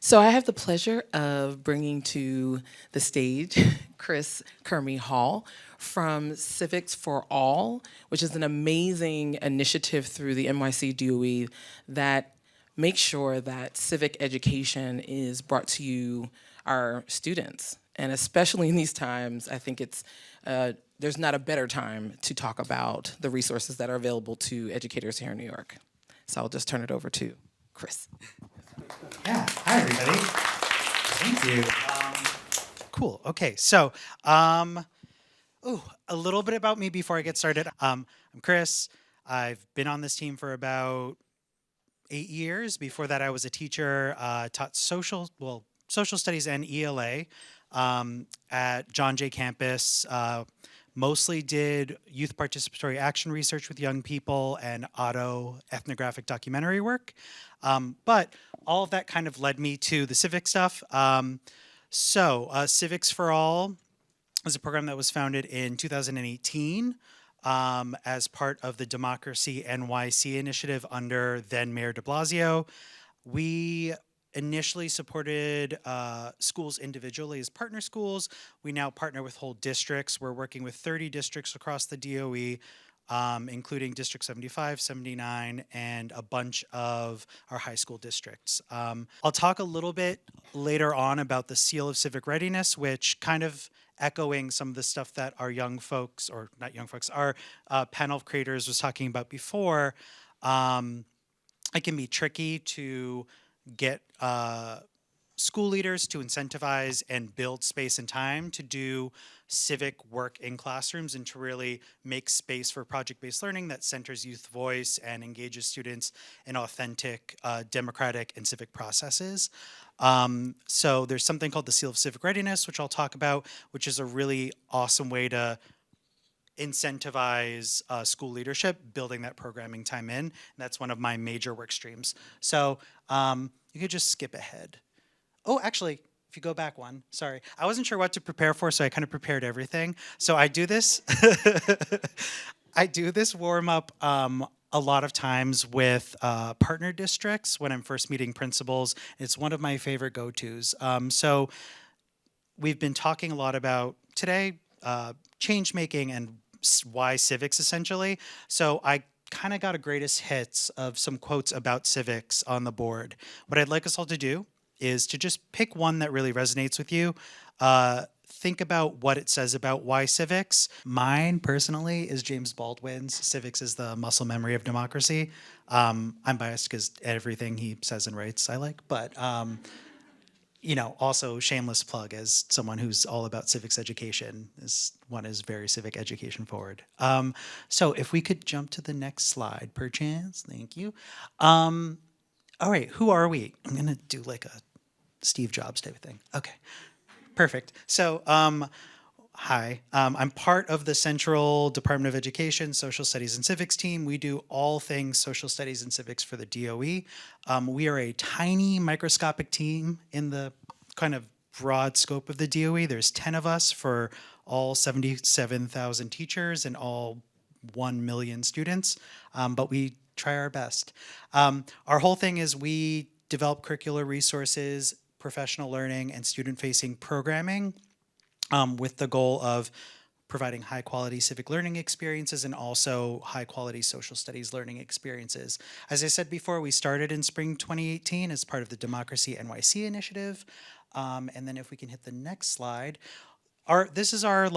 So I have the pleasure of bringing to the stage Chris Kermy Hall from Civics for All, which is an amazing initiative through the NYC DOE that makes sure that civic education is brought to you, our students. And especially in these times, I think there's not a better time to talk about the resources that are available to educators here in New York. So I'll just turn it over to Chris. Yeah. Hi, everybody. Thank you. Cool. Okay. So, a little bit about me before I get started. I'm Chris. I've been on this team for about 8 years. Before that, I was a teacher, taught social studies and ELA at John Jay campus. Mostly did youth participatory action research with young people and auto ethnographic documentary work. But all of that kind of led me to the civic stuff. Civics for All is a program that was founded in 2018 as part of the Democracy NYC initiative under then Mayor de Blasio. We initially supported schools individually as partner schools. We now partner with whole districts. We're working with 30 districts across the DOE, including District 75, 79, and a bunch of our high school districts. I'll talk a little bit later on about the Seal of Civic Readiness, which kind of echoing some of the stuff that our young folks, or not young folks, our panel of creators was talking about before. It can be tricky to get school leaders to incentivize and build space and time to do civic work in classrooms and to really make space for project-based learning that centers youth voice and engages students in authentic, democratic, and civic processes. So there's something called the Seal of Civic Readiness, which I'll talk about, which is a really awesome way to incentivize school leadership, building that programming time in. And that's one of my major work streams. So you could just skip ahead. Oh, actually, if you go back one, sorry. I wasn't sure what to prepare for, so I kind of prepared everything. So I do this, I do this warm up a lot of times with partner districts when I'm first meeting principals. It's one of my favorite go-tos. So we've been talking a lot about today, change making and why civics essentially. So I kind of got a greatest hits of some quotes about civics on the board. What I'd like us all to do is to just pick one that really resonates with you. Think about what it says about why civics. Mine personally is James Baldwin's Civics is the Muscle Memory of Democracy. I'm biased because everything he says and writes I like, but also shameless plug as someone who's all about civics education. This one is very civic education forward. So if we could jump to the next slide, perchance, thank you. All right, who are we? I'm gonna do like a Steve Jobs type of thing. Okay, perfect. So, hi, I'm part of the Central Department of Education, Social Studies and Civics team. We do all things social studies and civics for the DOE. We are a tiny microscopic team in the kind of broad scope of the DOE. There's 10 of us for all 77,000 teachers and all 1 million students, but we try our best. Our whole thing is we develop curricular resources, professional learning, and student-facing programming with the goal of providing high-quality civic learning experiences and also high-quality social studies learning experiences. As I said before, we started in spring 2018 as part of the Democracy NYC initiative. And then if we can hit the next slide, this is our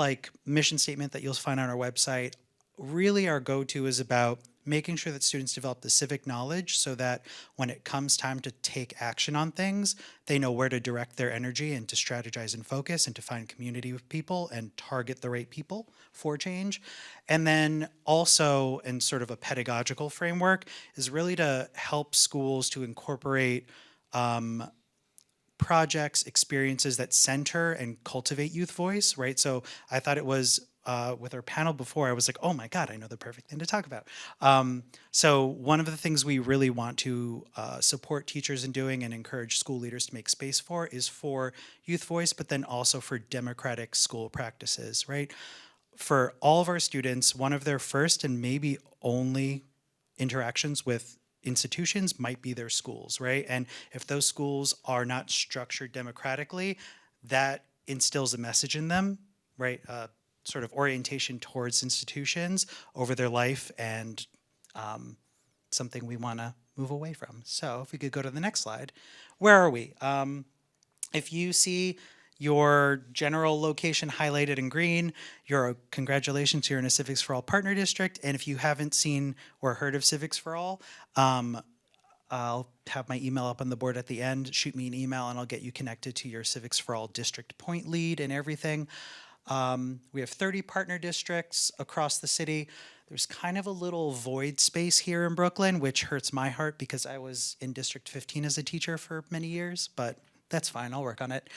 mission statement that you'll find on our website. Really our go-to is about making sure that students develop the civic knowledge so that when it comes time to take action on things, they know where to direct their energy and to strategize and focus and to find community with people and target the right people for change. And then also in sort of a pedagogical framework is really to help schools to incorporate projects, experiences that center and cultivate youth voice, right? So I thought it was with our panel before, I was like, oh my God, I know the perfect thing to talk about. So one of the things we really want to support teachers in doing and encourage school leaders to make space for is for youth voice, but then also for democratic school practices, right? For all of our students, one of their first and maybe only interactions with institutions might be their schools, right? And if those schools are not structured democratically, that instills a message in them, right? Sort of orientation towards institutions over their life, and something we want to move away from. So if we could go to the next slide, where are we? If you see your general location highlighted in green, congratulations, you're in a Civics for All partner district. And if you haven't seen or heard of Civics for All, I'll have my email up on the board at the end. Shoot me an email and I'll get you connected to your Civics for All district point lead and everything. We have 30 partner districts across the city. There's kind of a little void space here in Brooklyn, which hurts my heart because I was in District 15 as a teacher for many years, but that's fine, I'll work on it.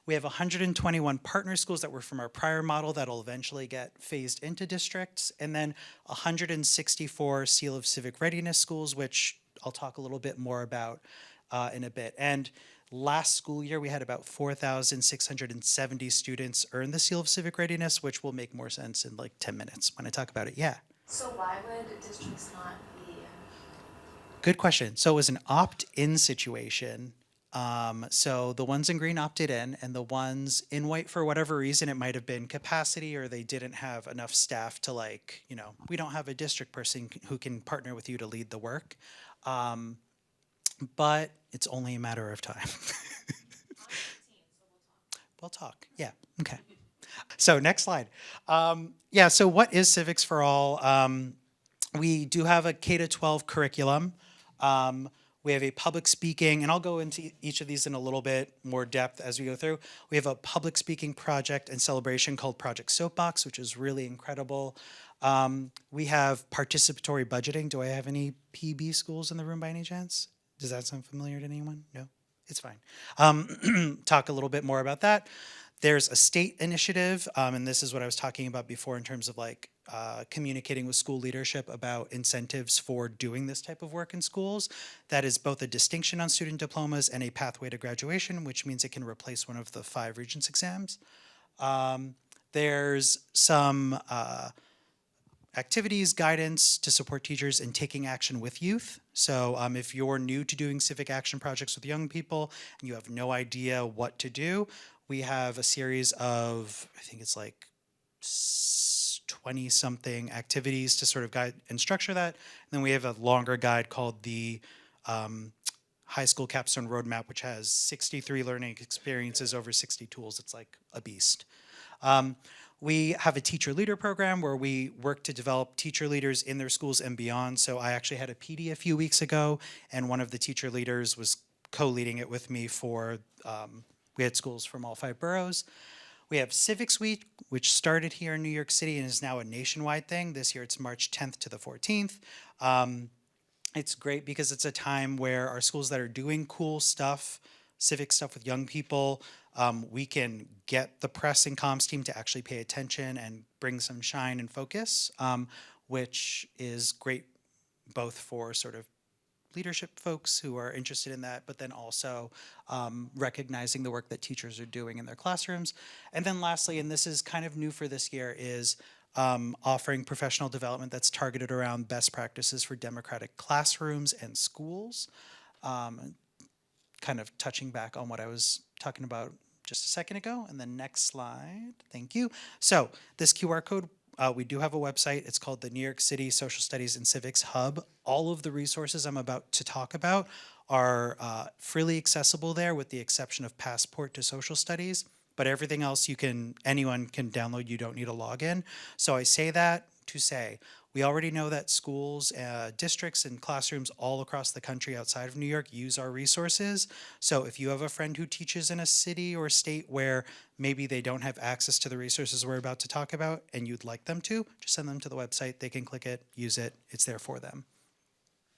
We have 121 partner schools that were from our prior model that'll eventually get phased into districts, and then 164 Seal of Civic Readiness schools, which I'll talk a little bit more about in a bit. And last school year, we had about 4,670 students earn the Seal of Civic Readiness, which will make more sense in like 10 minutes when I talk about it. Yeah. So why would districts not be? Good question. So it was an opt-in situation. So the ones in green opted in, and the ones in white, for whatever reason, it might have been capacity or they didn't have enough staff to, like, we don't have a district person who can partner with you to lead the work. But it's only a matter of time. We'll talk. Yeah. Okay. So next slide. Yeah. So what is Civics for All? We do have a K-12 curriculum. We have a public speaking, and I'll go into each of these in a little bit more depth as we go through. We have a public speaking project and celebration called Project Soapbox, which is really incredible. We have participatory budgeting. Do I have any PB schools in the room by any chance? Does that sound familiar to anyone? No? It's fine. Talk a little bit more about that. There's a state initiative, and this is what I was talking about before in terms of like communicating with school leadership about incentives for doing this type of work in schools. That is both a distinction on student diplomas and a pathway to graduation, which means it can replace one of the 5 Regents exams. There's some activities, guidance to support teachers in taking action with youth. So if you're new to doing civic action projects with young people and you have no idea what to do, we have a series of, I think it's like 20-something activities to sort of guide and structure that. And then we have a longer guide called the High School Capstone Roadmap, which has 63 learning experiences over 60 tools. It's like a beast. We have a teacher leader program where we work to develop teacher leaders in their schools and beyond. So I actually had a PD a few weeks ago, and one of the teacher leaders was co-leading it with me for, we had schools from all 5 boroughs. We have Civics Week, which started here in New York City and is now a nationwide thing. This year it's March 10th to the 14th. It's great because it's a time where our schools that are doing cool stuff, civic stuff with young people, we can get the press and comms team to actually pay attention and bring some shine and focus, which is great both for sort of leadership folks who are interested in that, but then also recognizing the work that teachers are doing in their classrooms. And then lastly, and this is kind of new for this year, is offering professional development that's targeted around best practices for democratic classrooms and schools. Kind of touching back on what I was talking about just a second ago. And then next slide, thank you. So this QR code, we do have a website. It's called the New York City Social Studies and Civics Hub. All of the resources I'm about to talk about are freely accessible there with the exception of Passport to Social Studies, but everything else anyone can download. You don't need a login. So I say that to say, we already know that schools, districts, and classrooms all across the country outside of New York use our resources. So if you have a friend who teaches in a city or state where maybe they don't have access to the resources we're about to talk about and you'd like them to, just send them to the website. They can click it, use it. It's there for them.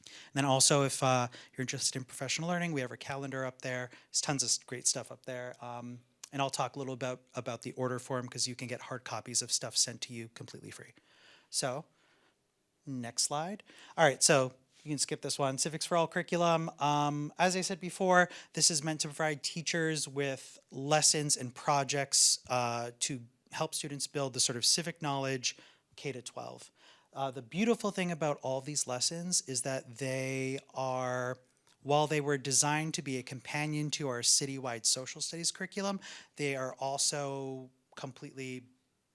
And then also, if you're interested in professional learning, we have our calendar up there. There's tons of great stuff up there. And I'll talk a little about the order form because you can get hard copies of stuff sent to you completely free. So next slide. All right, so you can skip this one. Civics for All curriculum. As I said before, this is meant to provide teachers with lessons and projects to help students build the sort of civic knowledge K-12. The beautiful thing about all these lessons is that they are, while they were designed to be a companion to our citywide social studies curriculum, they are also completely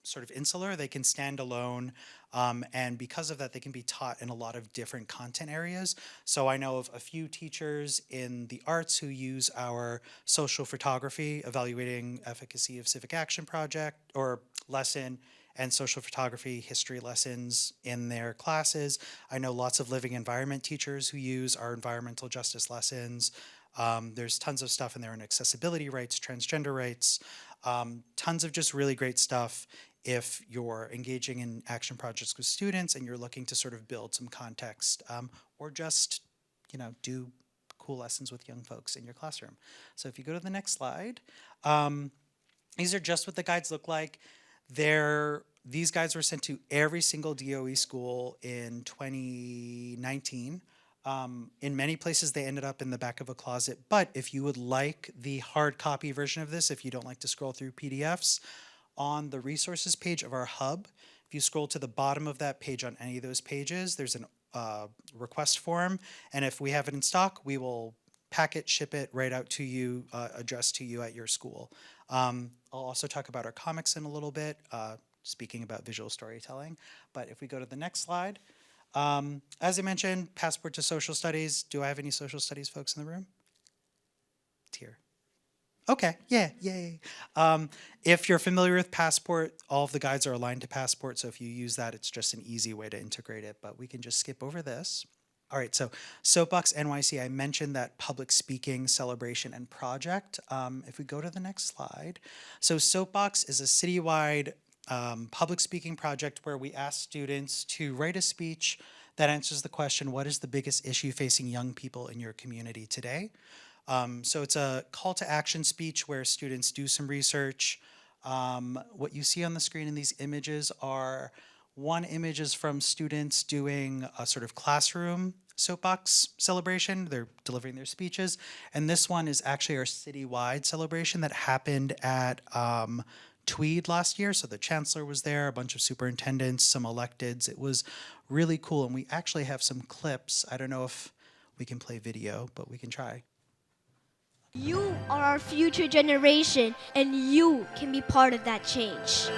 sort of insular. They can stand alone, and because of that, they can be taught in a lot of different content areas. So I know of a few teachers in the arts who use our social photography, evaluating efficacy of civic action project or lesson, and social photography history lessons in their classes. I know lots of living environment teachers who use our environmental justice lessons. There's tons of stuff in there on accessibility rights, transgender rights, tons of just really great stuff if you're engaging in action projects with students and you're looking to sort of build some context, or just, do cool lessons with young folks in your classroom. So if you go to the next slide, these are just what the guides look like. These guides were sent to every single DOE school in 2019. In many places, they ended up in the back of a closet. But if you would like the hard copy version of this, if you don't like to scroll through PDFs, on the resources page of our hub, if you scroll to the bottom of that page on any of those pages, there's an request form. And if we have it in stock, we will pack it, ship it right out to you, addressed to you at your school. I'll also talk about our comics in a little bit, speaking about visual storytelling. But if we go to the next slide, as I mentioned, Passport to Social Studies. Do I have any social studies folks in the room? Here. Okay, yeah, yay. If you're familiar with Passport, all of the guides are aligned to Passport, so if you use that, it's just an easy way to integrate it, but we can just skip over this. All right, so Soapbox NYC, I mentioned that public speaking celebration and project. If we go to the next slide. So Soapbox is a citywide public speaking project where we ask students to write a speech that answers the question, what is the biggest issue facing young people in your community today? So it's a call to action speech where students do some research. What you see on the screen in these images are, one image is from students doing a sort of classroom soapbox celebration. They're delivering their speeches. And this one is actually our citywide celebration that happened at Tweed last year. So the chancellor was there, a bunch of superintendents, some electeds. It was really cool. And we actually have some clips. I don't know if we can play video, but we can try. You are our future generation, and you can be part of that change.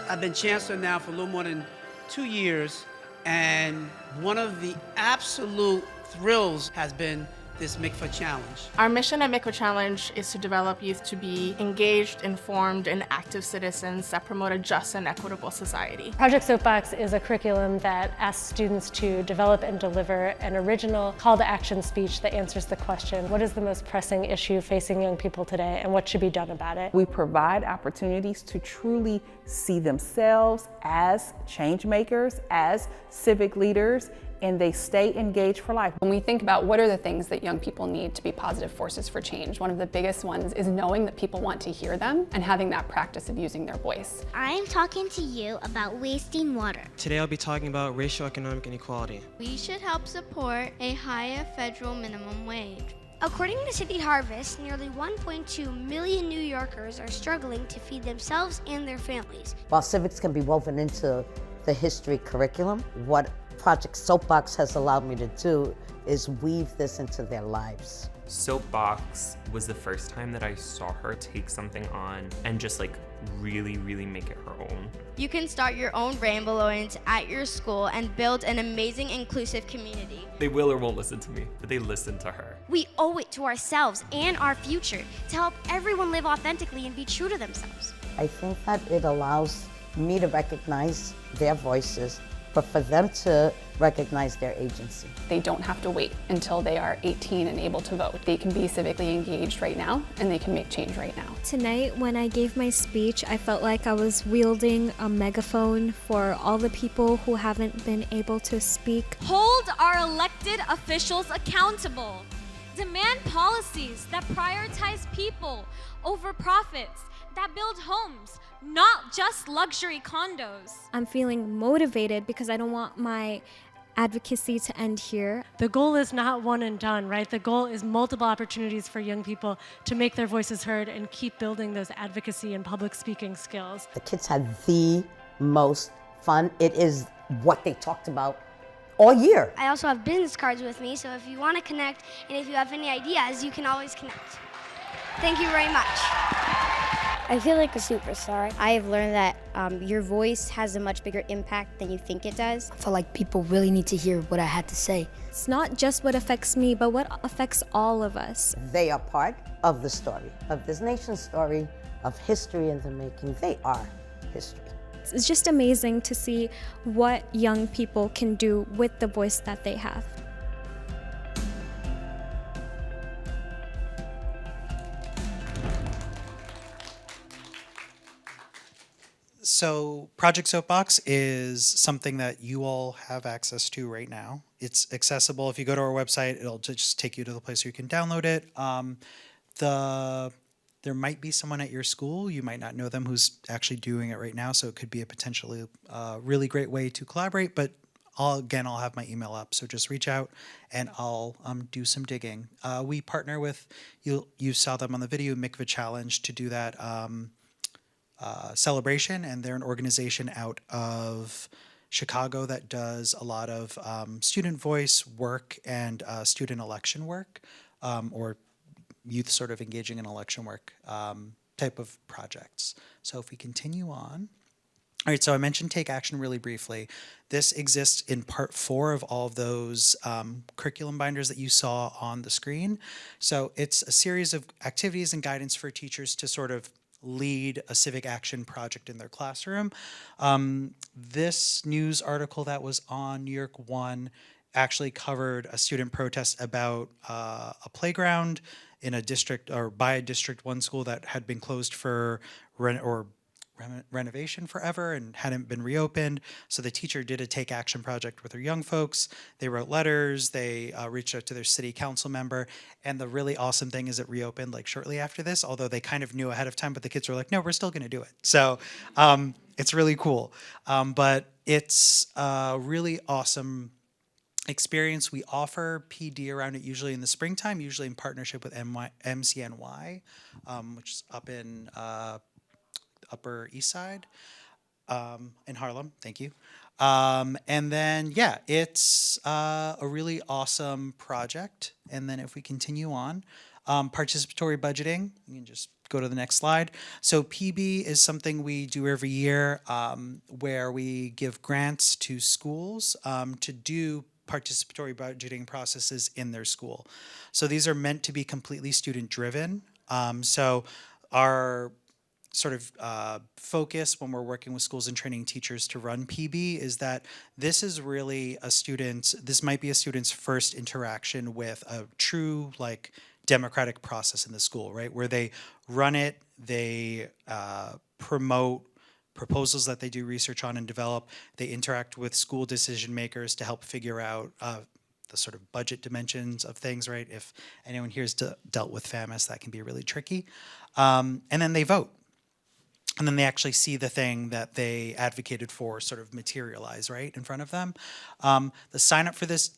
I've been chancellor now for a little more than 2 years, and one of the absolute thrills has been this MICFA Challenge. Our mission at MICFA Challenge is to develop youth to be engaged, informed, and active citizens that promote a just and equitable society. Project Soapbox is a curriculum that asks students to develop and deliver an original call to action speech that answers the question, what is the most pressing issue facing young people today and what should be done about it? We provide opportunities to truly see themselves as change makers, as civic leaders, and they stay engaged for life. When we think about what are the things that young people need to be positive forces for change, one of the biggest ones is knowing that people want to hear them and having that practice of using their voice. I'm talking to you about wasting water. Today I'll be talking about racial economic inequality. We should help support a higher federal minimum wage. According to City Harvest, nearly 1.2 million New Yorkers are struggling to feed themselves and their families. While civics can be woven into the history curriculum, what Project Soapbox has allowed me to do is weave this into their lives. Soapbox was the first time that I saw her take something on and just really make it her own. You can start your own Rainbow Alliance at your school and build an amazing inclusive community. They will or won't listen to me, but they listen to her. We owe it to ourselves and our future to help everyone live authentically and be true to themselves. I think that it allows me to recognize their voices, but for them to recognize their agency. They don't have to wait until they are 18 and able to vote. They can be civically engaged right now, and they can make change right now. Tonight, when I gave my speech, I felt like I was wielding a megaphone for all the people who haven't been able to speak. Hold our elected officials accountable. Demand policies that prioritize people over profits, that build homes, not just luxury condos. I'm feeling motivated because I don't want my advocacy to end here. The goal is not one and done, right? The goal is multiple opportunities for young people to make their voices heard and keep building those advocacy and public speaking skills. The kids had the most fun. It is what they talked about all year. I also have business cards with me, so if you want to connect and if you have any ideas, you can always connect. Thank you very much. I feel like a superstar. I have learned that your voice has a much bigger impact than you think it does. I feel like people really need to hear what I had to say. It's not just what affects me, but what affects all of us. They are part of the story, of this nation's story, of history in the making. They are history. It's just amazing to see what young people can do with the voice that they have. So Project Soapbox is something that you all have access to right now. It's accessible. If you go to our website, it'll just take you to the place where you can download it. There might be someone at your school, you might not know them, who's actually doing it right now, so it could be a potentially really great way to collaborate, but I'll have my email up, so just reach out and I'll do some digging. We partner with, you saw them on the video, Mikva Challenge, to do that celebration, and they're an organization out of Chicago that does a lot of student voice work and student election work, or youth sort of engaging in election work type of projects. So if we continue on. All right, so I mentioned Take Action really briefly. This exists in part 4 of all of those curriculum binders that you saw on the screen. So it's a series of activities and guidance for teachers to sort of lead a civic action project in their classroom. This news article that was on New York One actually covered a student protest about a playground in a district, or by a District 1 school that had been closed for renovation forever and hadn't been reopened. So the teacher did a Take Action project with her young folks. They wrote letters, they reached out to their city council member, and the really awesome thing is it reopened like shortly after this, although they kind of knew ahead of time, but the kids were like, no, we're still gonna do it. So it's really cool. But it's a really awesome experience. We offer PD around it usually in the springtime, usually in partnership with MCNY, which is up in Upper East Side in Harlem. Thank you. And then, yeah, it's a really awesome project. And then if we continue on, participatory budgeting, you can just go to the next slide. So PB is something we do every year where we give grants to schools to do participatory budgeting processes in their school. So these are meant to be completely student driven. So our sort of focus when we're working with schools and training teachers to run PB is that this is really this might be a student's first interaction with a true like democratic process in the school, right? Where they run it, they promote proposals that they do research on and develop, they interact with school decision makers to help figure out the sort of budget dimensions of things, right? If anyone here has dealt with FAMIS, that can be really tricky. And then they vote. And then they actually see the thing that they advocated for sort of materialize, right, in front of them. The sign up for this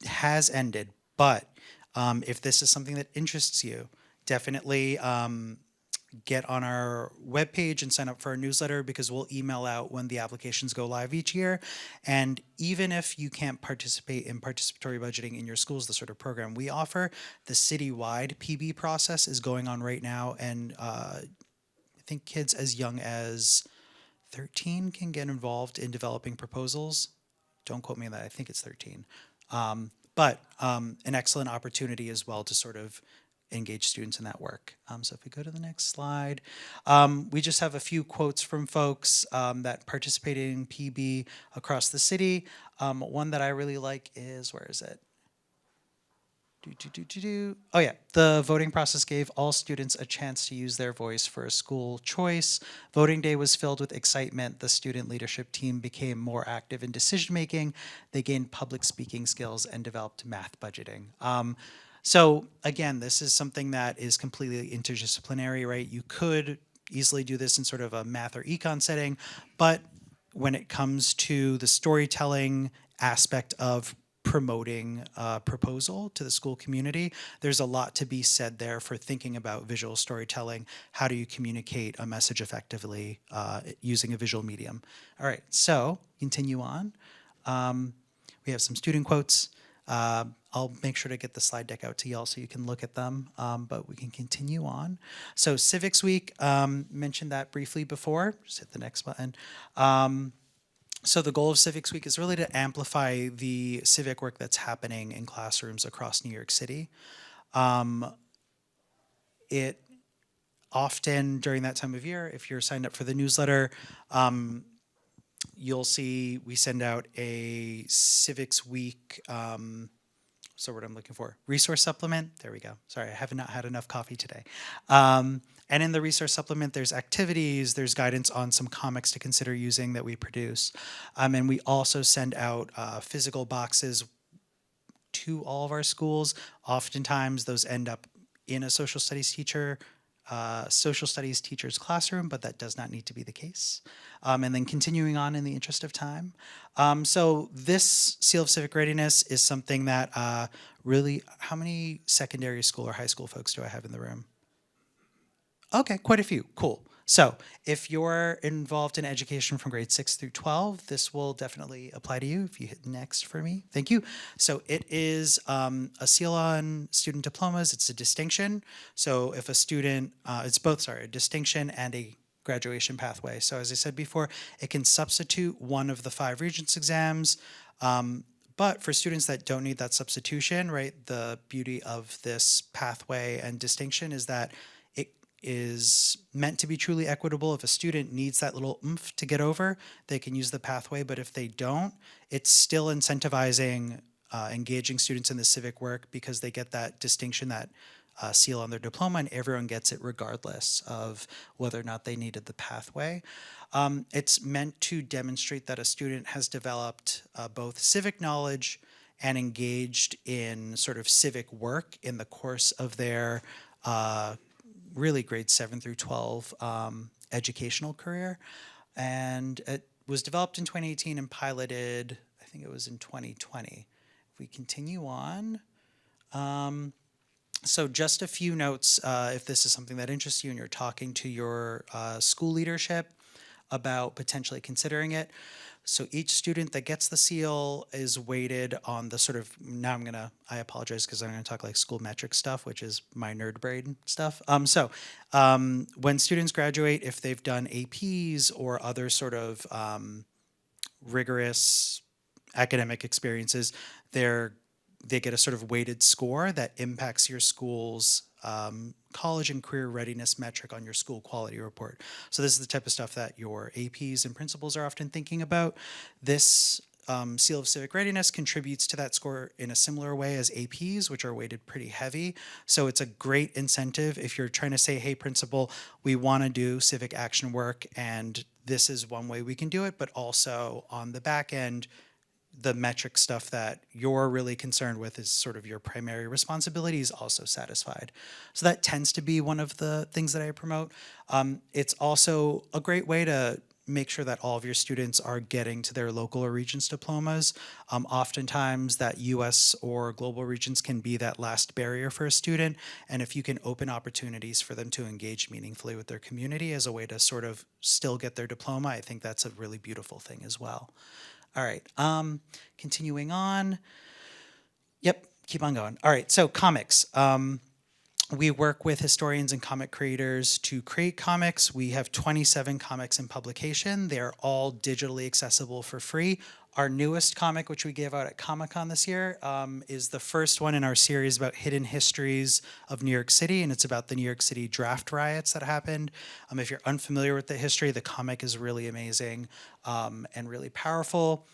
has ended, but if this is something that interests you, definitely get on our webpage and sign up for our newsletter, because we'll email out when the applications go live each year. And even if you can't participate in participatory budgeting in your schools, the sort of program we offer, the citywide PB process is going on right now, and I think kids as young as 13 can get involved in developing proposals. Don't quote me on that, I think it's 13. But an excellent opportunity as well to sort of engage students in that work. So if we go to the next slide, we just have a few quotes from folks that participate in PB across the city. One that I really like is, where is it? Oh yeah, the voting process gave all students a chance to use their voice for a school choice. Voting day was filled with excitement. The student leadership team became more active in decision making. They gained public speaking skills and developed math budgeting. So again, this is something that is completely interdisciplinary, right? You could easily do this in sort of a math or econ setting, but when it comes to the storytelling aspect of promoting a proposal to the school community. There's a lot to be said there for thinking about visual storytelling. How do you communicate a message effectively using a visual medium? All right, so continue on. We have some student quotes. I'll make sure to get the slide deck out to y'all so you can look at them, but we can continue on. So Civics Week, mentioned that briefly before. Just hit the next button. So the goal of Civics Week is really to amplify the civic work that's happening in classrooms across New York City. It often during that time of year, if you're signed up for the newsletter, you'll see we send out a Civics Week, what's the word I'm looking for? Resource supplement. There we go. Sorry, I have not had enough coffee today. And in the resource supplement, there's activities, there's guidance on some comics to consider using that we produce. And we also send out physical boxes to all of our schools. Oftentimes, those end up in a social studies teacher's classroom, but that does not need to be the case. And then continuing on in the interest of time. So this Seal of Civic Readiness is something that really, how many secondary school or high school folks do I have in the room? Okay, quite a few. Cool. So if you're involved in education from grade 6 through 12, this will definitely apply to you. If you hit next for me, thank you. So it is a seal on student diplomas. It's a distinction. So if a student, it's both, sorry, a distinction and a graduation pathway. So as I said before, it can substitute one of the 5 Regents exams. But for students that don't need that substitution, right, the beauty of this pathway and distinction is that is meant to be truly equitable. If a student needs that little oomph to get over, they can use the pathway, but if they don't, it's still incentivizing engaging students in the civic work because they get that distinction, that seal on their diploma, and everyone gets it regardless of whether or not they needed the pathway. It's meant to demonstrate that a student has developed both civic knowledge and engaged in sort of civic work in the course of their really grade 7 through 12 educational career. And it was developed in 2018 and piloted, I think it was in 2020. If we continue on. So just a few notes if this is something that interests you and you're talking to your school leadership about potentially considering it. So each student that gets the seal is weighted on the sort of, now I apologize because I'm gonna talk like school metric stuff, which is my nerd brain stuff. When students graduate, if they've done APs or other sort of rigorous academic experiences, they get a sort of weighted score that impacts your school's college and career readiness metric on your school quality report. So this is the type of stuff that your APs and principals are often thinking about. This Seal of Civic Readiness contributes to that score in a similar way as APs, which are weighted pretty heavy. So it's a great incentive if you're trying to say, hey, principal, we want to do civic action work, and this is one way we can do it, but also on the back end, the metric stuff that you're really concerned with is sort of your primary responsibility is also satisfied. So that tends to be one of the things that I promote. It's also a great way to make sure that all of your students are getting to their local or Regents diplomas. Oftentimes that US or global Regents can be that last barrier for a student. And if you can open opportunities for them to engage meaningfully with their community as a way to sort of still get their diploma, I think that's a really beautiful thing as well. All right, continuing on. Yep, keep on going. All right, so comics. We work with historians and comic creators to create comics. We have 27 comics in publication. They're all digitally accessible for free. Our newest comic, which we gave out at Comic-Con this year, is the first one in our series about hidden histories of New York City, and it's about the New York City draft riots that happened. If you're unfamiliar with the history, the comic is really amazing and really powerful.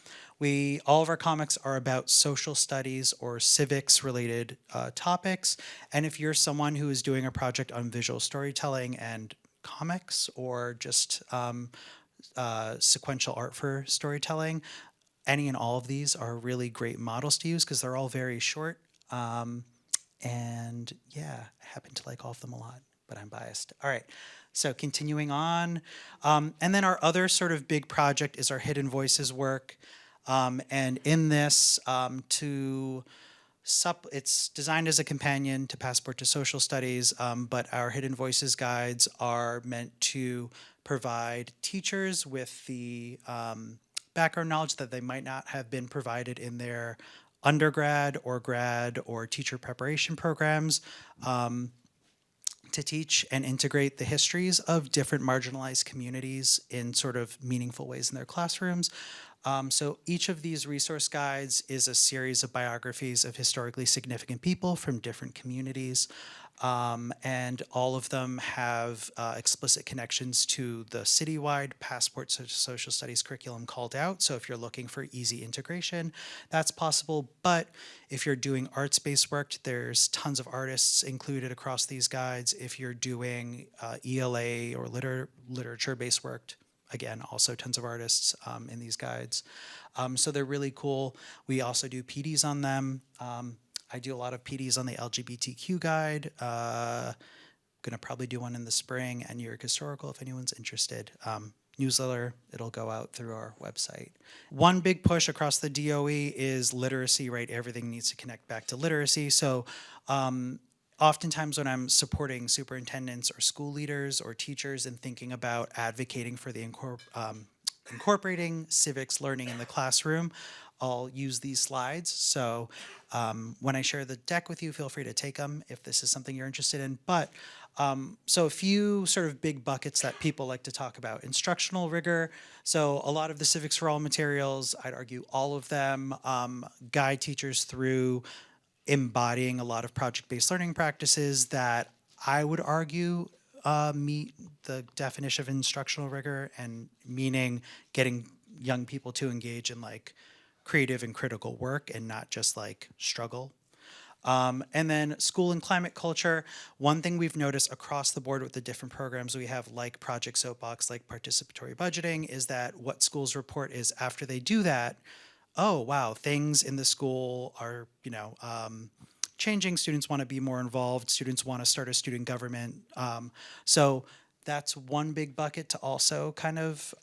All of our comics are about social studies or civics related topics. And if you're someone who is doing a project on visual storytelling and comics or just sequential art for storytelling, any and all of these are really great models to use because they're all very short. And yeah, I happen to like all of them a lot, but I'm biased. All right, so continuing on. And then our other sort of big project is our Hidden Voices work. And in this, it's designed as a companion to Passport to Social Studies, but our Hidden Voices guides are meant to provide teachers with the background knowledge that they might not have been provided in their undergrad or grad or teacher preparation programs, to teach and integrate the histories of different marginalized communities in sort of meaningful ways in their classrooms. So each of these resource guides is a series of biographies of historically significant people from different communities. And all of them have explicit connections to the citywide Passport to Social Studies curriculum called out. So if you're looking for easy integration, that's possible. But if you're doing arts-based work, there's tons of artists included across these guides. If you're doing ELA or literature-based work, again, also tons of artists in these guides. So they're really cool. We also do PDs on them. I do a lot of PDs on the LGBTQ guide. Gonna probably do one in the spring, and New York Historical if anyone's interested. Newsletter, it'll go out through our website. One big push across the DOE is literacy, right? Everything needs to connect back to literacy. So oftentimes when I'm supporting superintendents or school leaders or teachers and thinking about advocating for the incorporating civics learning in the classroom, I'll use these slides. So when I share the deck with you, feel free to take them if this is something you're interested in. But so a few sort of big buckets that people like to talk about. Instructional rigor. So a lot of the Civics for All materials, I'd argue all of them, guide teachers through embodying a lot of project-based learning practices that I would argue meet the definition of instructional rigor, and meaning getting young people to engage in like creative and critical work and not just like struggle. And then school and climate culture. One thing we've noticed across the board with the different programs we have, like Project Soapbox, like participatory budgeting, is that what schools report is after they do that, oh, wow, things in the school are, changing. Students want to be more involved. Students want to start a student government. So that's one big bucket to also kind of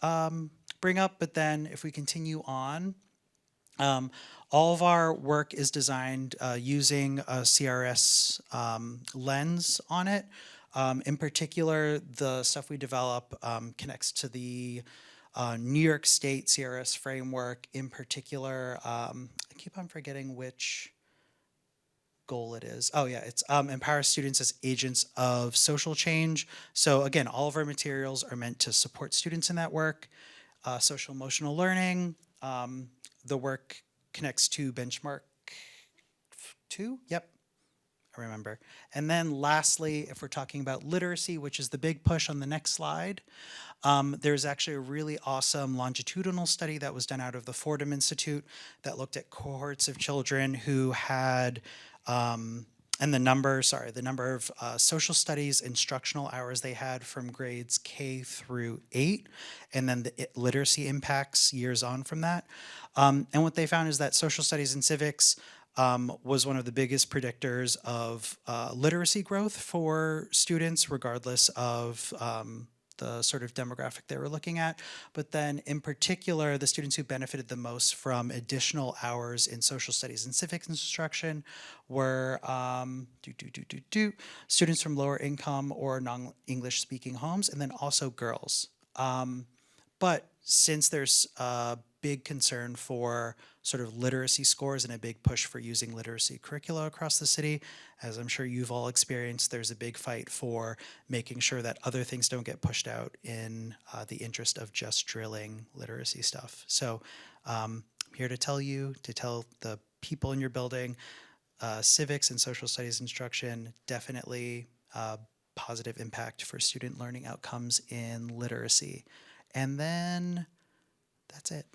bring up. But then if we continue on, all of our work is designed using a CRS lens on it. In particular, the stuff we develop connects to the New York State CRS framework. In particular, I keep on forgetting which goal it is. Oh yeah, it's empower students as agents of social change. So again, all of our materials are meant to support students in that work. Social emotional learning. The work connects to benchmark 2. Yep, I remember. And then lastly, if we're talking about literacy, which is the big push on the next slide, there's actually a really awesome longitudinal study that was done out of the Fordham Institute that looked at cohorts of children who had, and the number of social studies instructional hours they had from grades K through 8, and then the literacy impacts years on from that. And what they found is that social studies and civics was one of the biggest predictors of literacy growth for students, regardless of the sort of demographic they were looking at. But then in particular, the students who benefited the most from additional hours in social studies and civics instruction were students from lower income or non-English speaking homes, and then also girls. But since there's a big concern for sort of literacy scores and a big push for using literacy curricula across the city, as I'm sure you've all experienced, there's a big fight for making sure that other things don't get pushed out in the interest of just drilling literacy stuff. So I'm here to tell the people in your building, civics and social studies instruction, definitely positive impact for student learning outcomes in literacy. And then that's it.